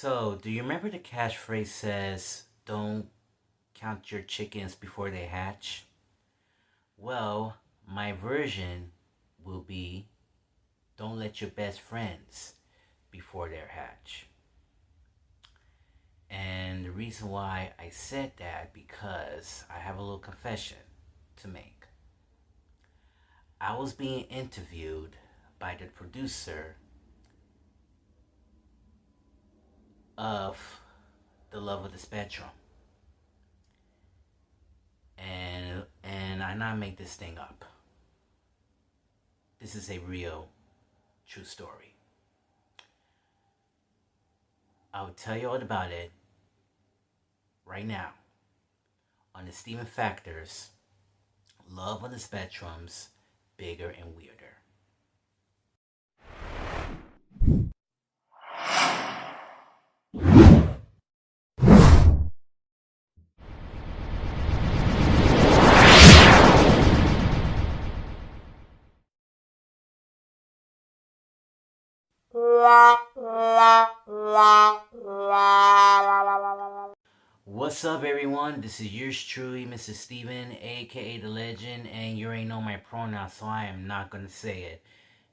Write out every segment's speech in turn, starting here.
So, do you remember the catchphrase says, don't count your chickens before they hatch? Well, my version will be, don't let your best friends before they hatch. And the reason why I said that, because I have a little confession to make. I was being interviewed by the producer of The Love of the Spectrum. And I not make this thing up. This is a real, true story. I'll tell you all about it right now on the Steven Factors Love on the Spectrum's Bigger and Weirder. What's up, everyone? This is yours truly, Mr. Steven, aka The Legend, and you already know my pronouns, so I am not going to say it.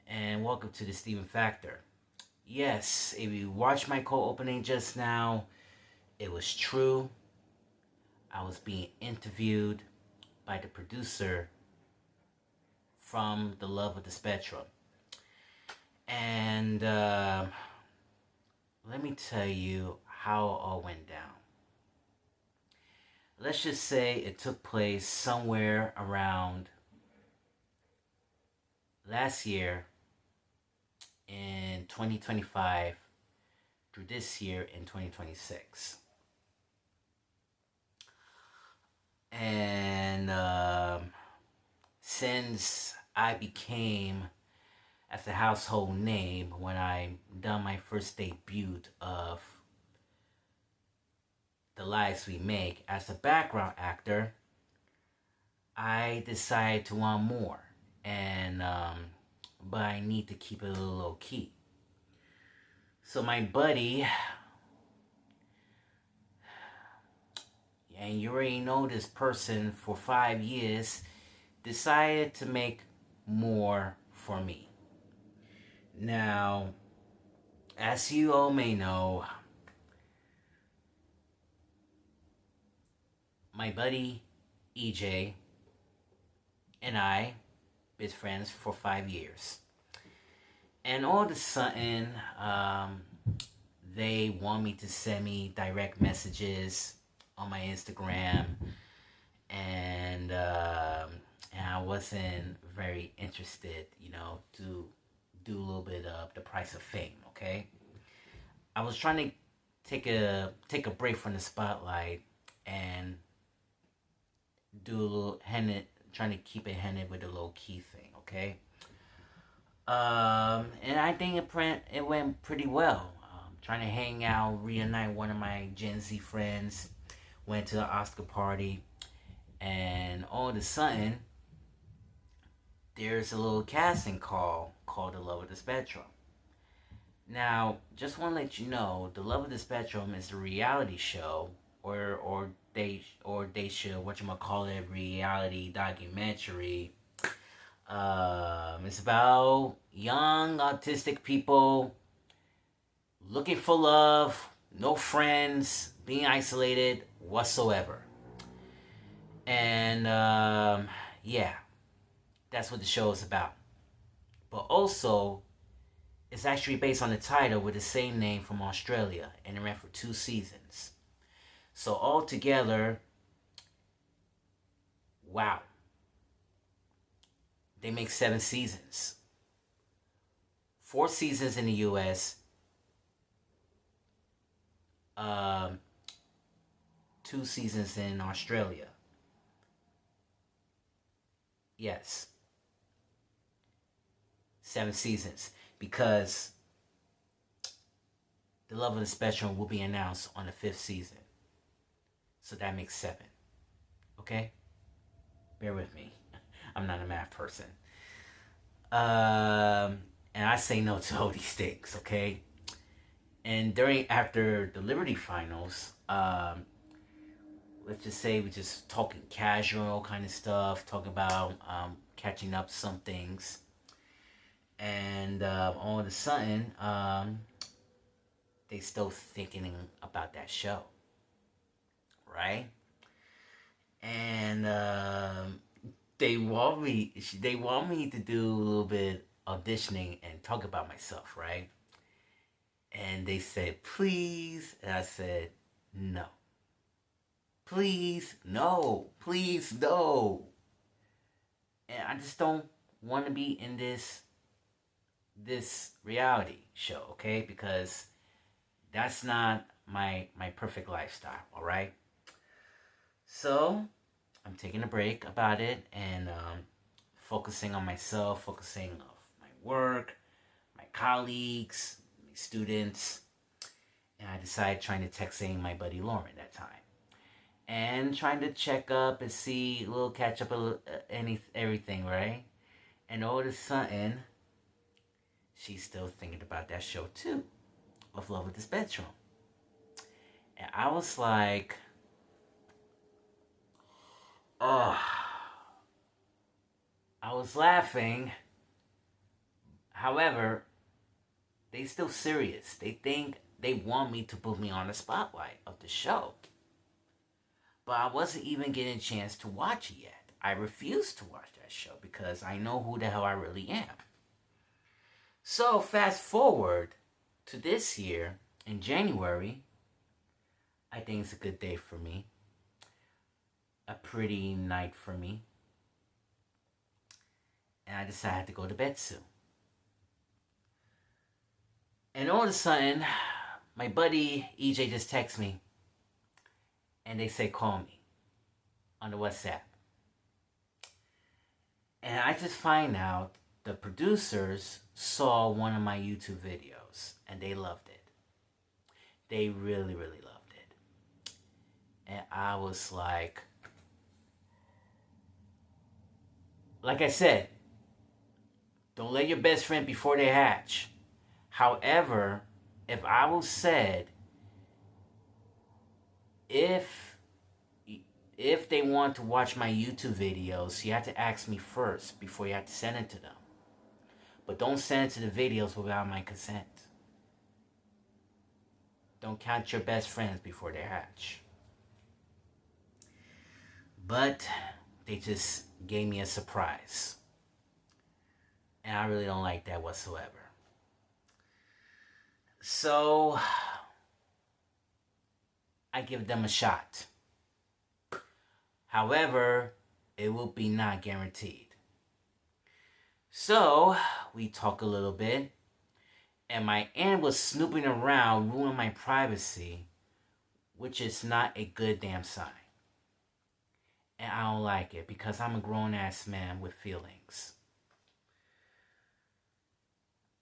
And welcome to the Steven Factor. Yes, if you watched my cold opening just now, it was true. I was being interviewed by the producer from The Love of the Spectrum. And let me tell you how it all went down. Let's just say it took place somewhere around last year in 2025 through this year in 2026. And since I became as a household name when I done my first debut of The Lives We Make as a background actor, I decided to want more, and but I need to keep it a little low key. So my buddy, and you already know this person for 5 years, decided to make more for me. Now, as you all may know, my buddy EJ and I been friends for 5 years. And all of a sudden, they want me to send me direct messages on my Instagram, and I wasn't very interested, to do a little bit of the price of fame. Okay, I was trying to take a break from the spotlight and do a little trying to keep it handed with a low key thing. Okay. And I think it went pretty well. Trying to hang out, reunite one of my Gen Z friends, went to the Oscar party, and all of a sudden, there's a little casting call called The Love of the Spectrum. Now, just want to let you know, The Love of the Spectrum is a reality show, or they should whatchamacallit, reality documentary. It's about young autistic people looking for love, no friends, being isolated whatsoever. And yeah, that's what the show is about. But also, it's actually based on the title with the same name from Australia, and it ran for 2 seasons. So altogether, wow, they make 7 seasons. 4 seasons in the US, 2 seasons in Australia. Yes. 7 seasons. Because The Love of the Spectrum will be announced on the 5th season. So that makes 7. Okay? Bear with me. I'm not a math person. And I say no to all these things, okay? And after the Liberty finals, let's just say we just talking casual kind of stuff, talk about catching up some things, and all of a sudden, they still thinking about that show, right? And they want me to do a little bit auditioning and talk about myself, right? And they said, please. And I said, no. Please, no. Please, no. And I just don't want to be in this reality show, okay? Because that's not my perfect lifestyle, all right? So I'm taking a break about it and focusing on myself, focusing on my work, my colleagues, my students, and I decided trying to texting my buddy Lauren that time, and trying to check up and see a little catch up, everything, right? And all of a sudden, she's still thinking about that show too, of Love with This Bedroom, and I was like, oh, I was laughing. However, they still serious. They think they want me to put me on the spotlight of the show. But I wasn't even getting a chance to watch it yet. I refused to watch that show because I know who the hell I really am. So fast forward to this year, in January, I think it's a good day for me. A pretty night for me. And I decided to go to bed soon. And all of a sudden, my buddy EJ just texts me. And they say, call me on the WhatsApp. And I just find out the producers saw one of my YouTube videos and they loved it. They really, really loved it. And I was like I said, don't let your best friend before they hatch. However, if I was said, if they want to watch my YouTube videos, you have to ask me first before you have to send it to them. But don't send it to the videos without my consent. Don't count your best friends before they hatch. But they just gave me a surprise. And I really don't like that whatsoever. So I give them a shot. However, it will be not guaranteed. So we talk a little bit, and my aunt was snooping around, ruining my privacy, which is not a good damn sign. And I don't like it because I'm a grown-ass man with feelings.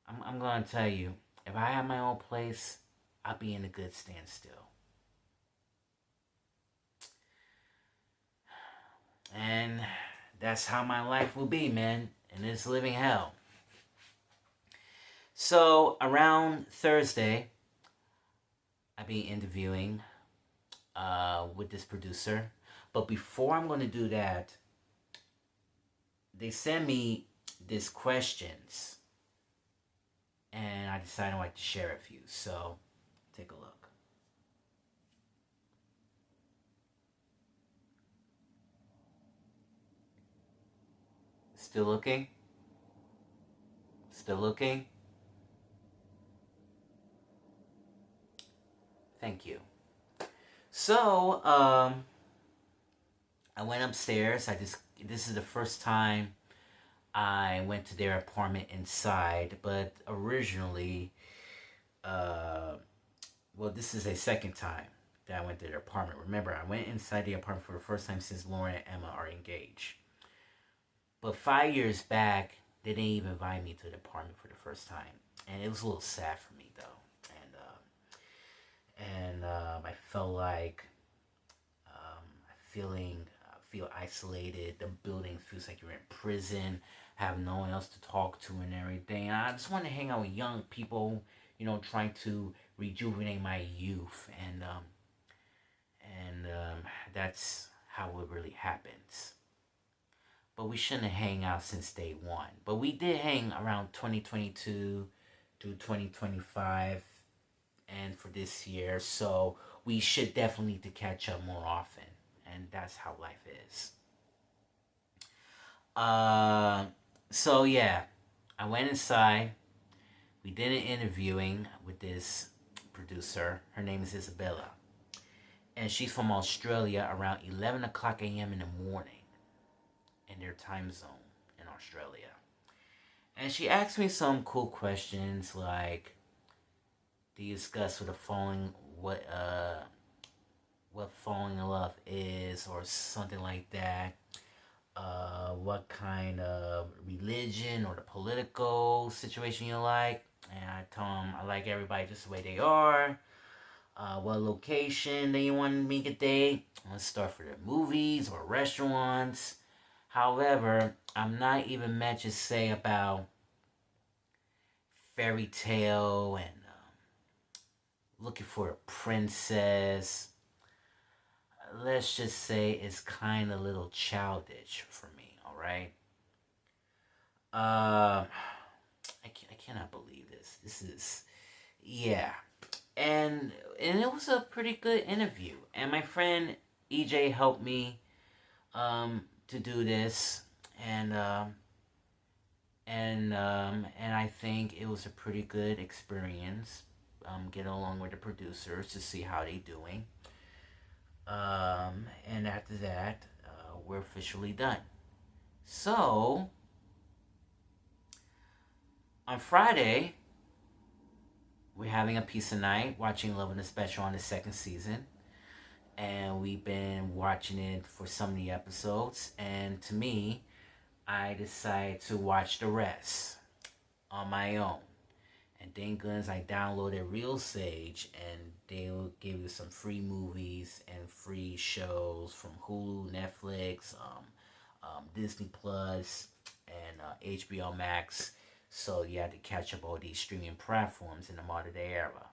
I'm going to tell you, if I had my own place, I'd be in a good standstill. And that's how my life will be, man, in this living hell. So around Thursday, I'll be interviewing with this producer. But before I'm going to do that, they send me these questions. And I decided I'd like to share a few. So take a look. Still looking? Still looking? Thank you. So, I went upstairs. This is the first time I went to their apartment inside, but originally, this is a second time that I went to their apartment. Remember, I went inside the apartment for the first time since Lauren and Emma are engaged. But 5 years back, they didn't even invite me to the apartment for the first time. And it was a little sad for me, though. And I felt like I feel isolated. The building feels like you're in prison. Have no one else to talk to and everything. And I just want to hang out with young people, trying to rejuvenate my youth, and that's how it really happens. But we shouldn't hang out since day one. But we did hang around 2022 to 2025 and for this year, so we should definitely need to catch up more often, and that's how life is. Uh, so yeah, I went inside. We did an interviewing with this producer. Her name is Isabella, and she's from Australia around 11 o'clock a.m. in the morning in their time zone in Australia. And she asked me some cool questions like, do you discuss with a falling what falling in love is, or something like that. What kind of religion or the political situation you like. And I told them I like everybody just the way they are. What location that you want me to date. Let's start for the movies or restaurants. However, I'm not even meant to say about fairy tale and looking for a princess. Let's just say it's kind of a little childish for me, alright? I cannot believe this. This is, yeah. And it was a pretty good interview. And my friend EJ helped me to do this. And I think it was a pretty good experience. Getting along with the producers to see how they doing. And after that, we're officially done. So, on Friday, we're having a pizza night, watching Love and the Special on the second season. And we've been watching it for some of the episodes. And to me, I decided to watch the rest on my own. And thank goodness I downloaded Real Sage, and they will give you some free movies and free shows from Hulu, Netflix, Disney Plus, and HBO Max. So you have to catch up all these streaming platforms in the modern day era.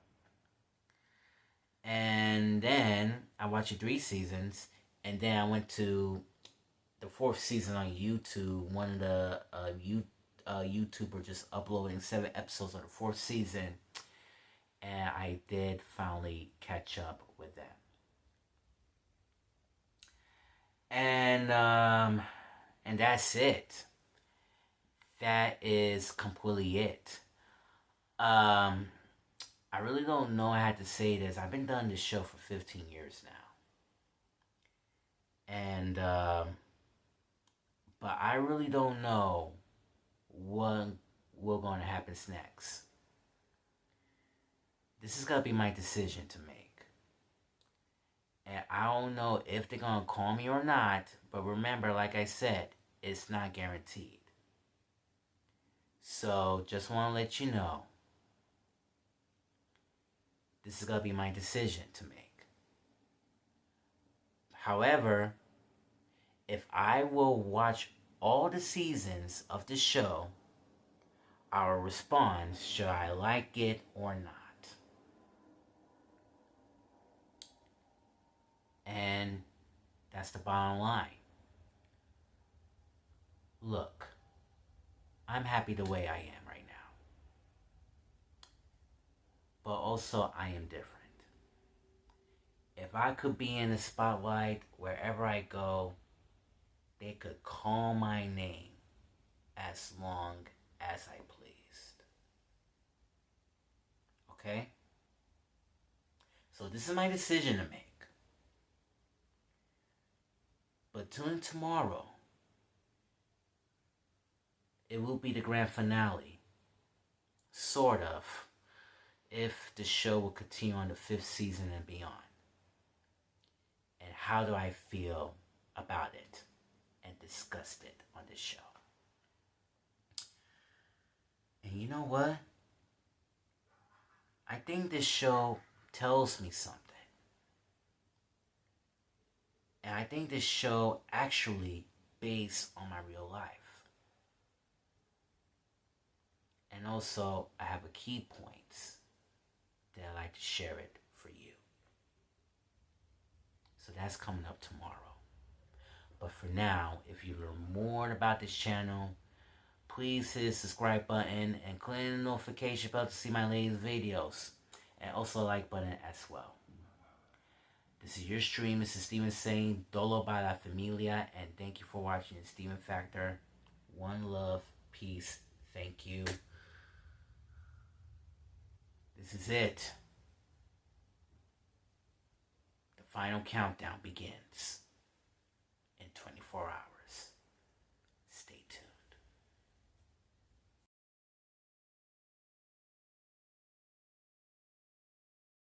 And then I watched 3 seasons, and then I went to the fourth season on YouTube. One of the YouTuber just uploading 7 episodes of the fourth season, and I did finally catch up with them. And that's it. That is completely it. I really don't know how to say this. I've been doing this show for 15 years now, and but I really don't know what will going to happen next. This is going to be my decision to make. And I don't know if they're going to call me or not, but remember, like I said, it's not guaranteed. So, just want to let you know, this is going to be my decision to make. However, if I will watch all the seasons of the show, I will respond should I like it or not. And that's the bottom line. Look, I'm happy the way I am right now. But also, I am different. If I could be in the spotlight wherever I go, they could call my name as long as I pleased. Okay? So this is my decision to make. But tune in tomorrow. It will be the grand finale. Sort of. If the show will continue on the 5th season and beyond. And how do I feel about it? And discussed it on this show. And you know what? I think this show tells me something. And I think this show actually based on my real life. And also, I have a key points then I'd like to share it for you. So that's coming up tomorrow. But for now, if you learn more about this channel, please hit the subscribe button and click the notification bell to see my latest videos. And also like button as well. This is your stream. This is Steven saying Dolo by la Familia. And thank you for watching Steven Factor. One love, peace, thank you. This is it. The final countdown begins in 24 hours.